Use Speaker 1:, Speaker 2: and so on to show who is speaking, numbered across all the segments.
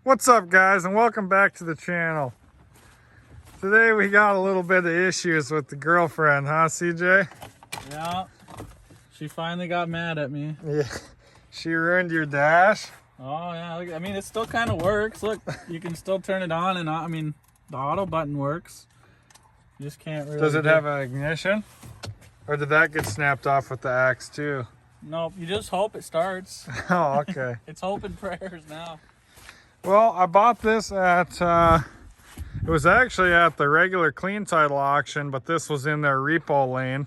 Speaker 1: What's up, guys, and welcome back to the channel. Today we got a little bit of issues with the girlfriend, huh, CJ?
Speaker 2: Yeah, she finally got mad at me.
Speaker 1: Yeah, she ruined your dash.
Speaker 2: Oh yeah, I mean it still kind of works. Look, you can still turn it on and on. I mean the auto button works. You just can't really.
Speaker 1: Does it have an ignition? Or did that get snapped off with the axe too?
Speaker 2: Nope, you just hope it starts.
Speaker 1: Oh, okay.
Speaker 2: It's hope and prayers now.
Speaker 1: Well, I bought this at, it was actually at the regular clean title auction, but this was in their repo lane.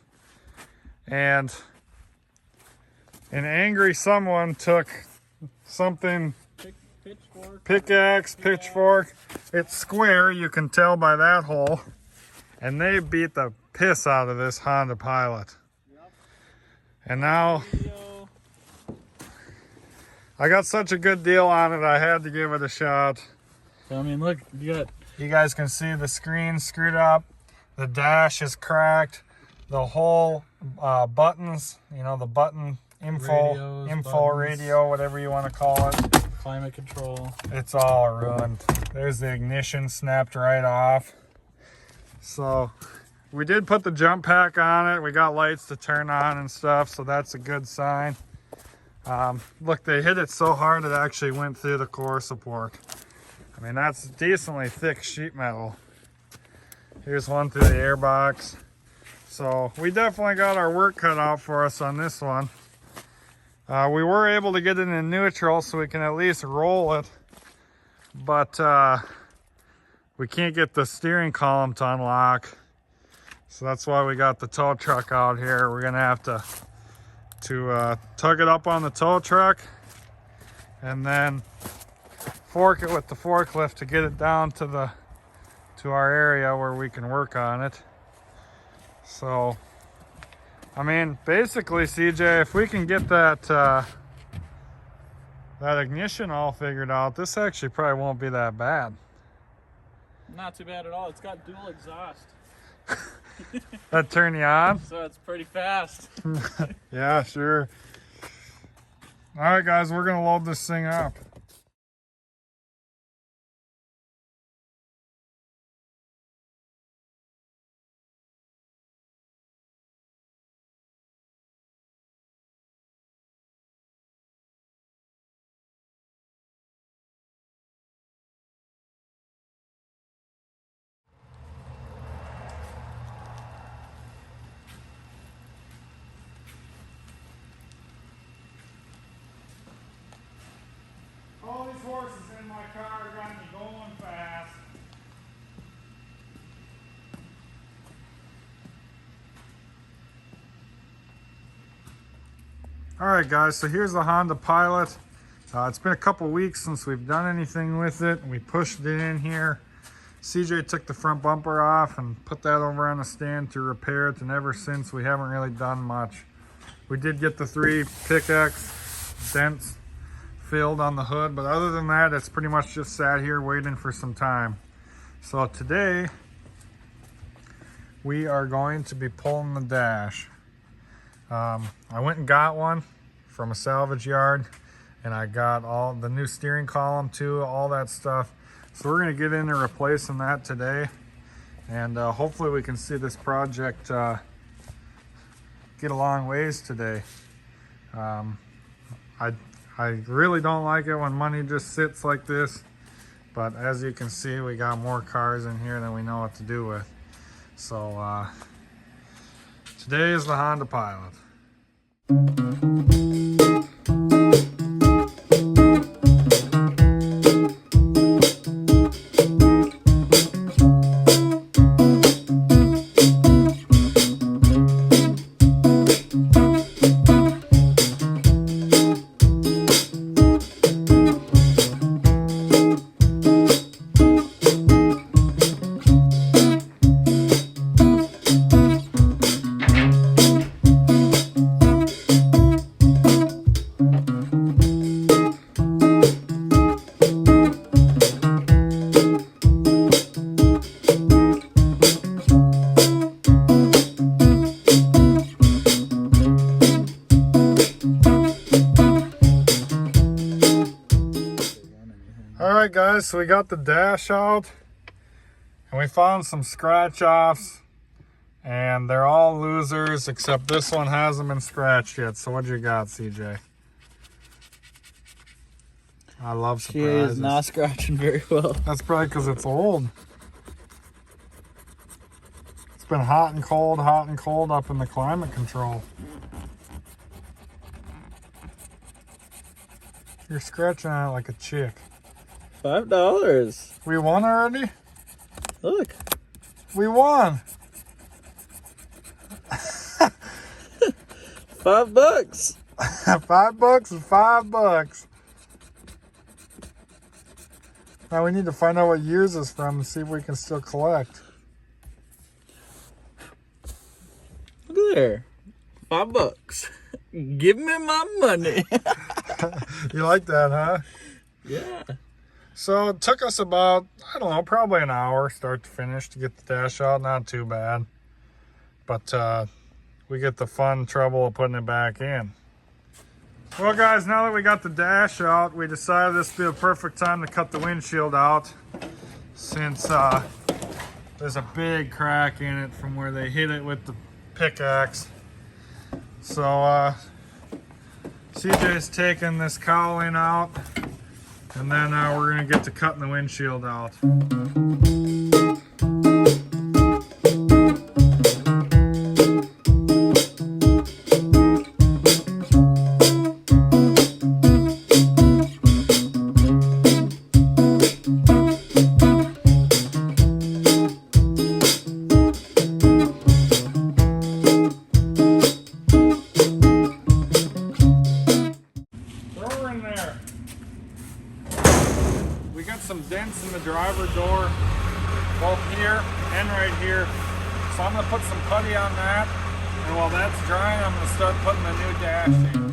Speaker 1: And an angry someone took something, pitchfork. It's square, you can tell by that hole. And they beat the piss out of this Honda Pilot.
Speaker 2: Yep.
Speaker 1: And now I got such a good deal on it, I had to give it a shot.
Speaker 2: I mean, look, you
Speaker 1: guys can see the screen screwed up, the dash is cracked, the whole buttons, you know, the button info, radio, whatever you want to call it.
Speaker 2: Climate control.
Speaker 1: It's all ruined. There's the ignition snapped right off. So we did put the jump pack on it. We got lights to turn on and stuff, so that's a good sign. Look, they hit it so hard it actually went through the core support. I mean, that's decently thick sheet metal. Here's one through the airbox. So we definitely got our work cut out for us on this one. We were able to get it in neutral so we can at least roll it, but we can't get the steering column to unlock. So that's why we got the tow truck out here. We're gonna have to tug it up on the tow truck and then fork it with the forklift to get it down to our area where we can work on it. So I mean, basically, CJ, if we can get that ignition all figured out, this actually probably won't be that bad.
Speaker 2: Not too bad at all. It's got dual exhaust.
Speaker 1: That turn you on?
Speaker 2: So it's pretty fast.
Speaker 1: Yeah, sure. All right, guys, we're gonna load this thing up. All these horses in my car got me going fast. Alright guys, so here's the Honda Pilot. It's been a couple weeks since we've done anything with it. We pushed it in here. CJ took the front bumper off and put that over on the stand to repair it, and ever since we haven't really done much. We did get the 3 pickaxe dents filled on the hood, but other than that, it's pretty much just sat here waiting for some time. So today we are going to be pulling the dash. I went and got one from a salvage yard, and I got all the new steering column too, all that stuff. So we're going to get into replacing that today, and hopefully we can see this project get a long ways today. I really don't like it when money just sits like this, but as you can see, we got more cars in here than we know what to do with. So today is the Honda Pilot. All right, guys, so we got the dash out and we found some scratch offs, and they're all losers except this one hasn't been scratched yet. So what you got, CJ? I love
Speaker 2: She
Speaker 1: surprises.
Speaker 2: is not scratching very well.
Speaker 1: That's probably because it's old. It's been hot and cold up in the climate control. You're scratching on it like a chick.
Speaker 2: $5.
Speaker 1: We won already?
Speaker 2: Look.
Speaker 1: We won.
Speaker 2: $5.
Speaker 1: $5 is $5. Now we need to find out what years it's from and see if we can still collect.
Speaker 2: Look there. $5. Give me my money.
Speaker 1: You like that, huh?
Speaker 2: Yeah.
Speaker 1: So it took us about, I don't know, probably an hour start to finish to get the dash out. Not too bad. But we get the fun trouble of putting it back in. Well, guys, now that we got the dash out, we decided this would be the perfect time to cut the windshield out, since there's a big crack in it from where they hit it with the pickaxe. So CJ's taking this cowling out, and then we're gonna get to cutting the windshield out. We got some dents in the driver door, both here and right here. So I'm gonna put some putty on that, and while that's drying, I'm gonna start putting the new dash in.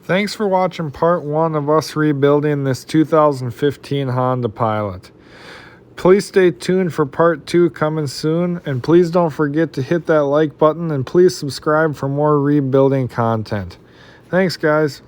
Speaker 1: Thanks for watching part 1 of us rebuilding this 2015 Honda Pilot. Please stay tuned for part 2 coming soon, and please don't forget to hit that like button, and please subscribe for more rebuilding content. Thanks, guys.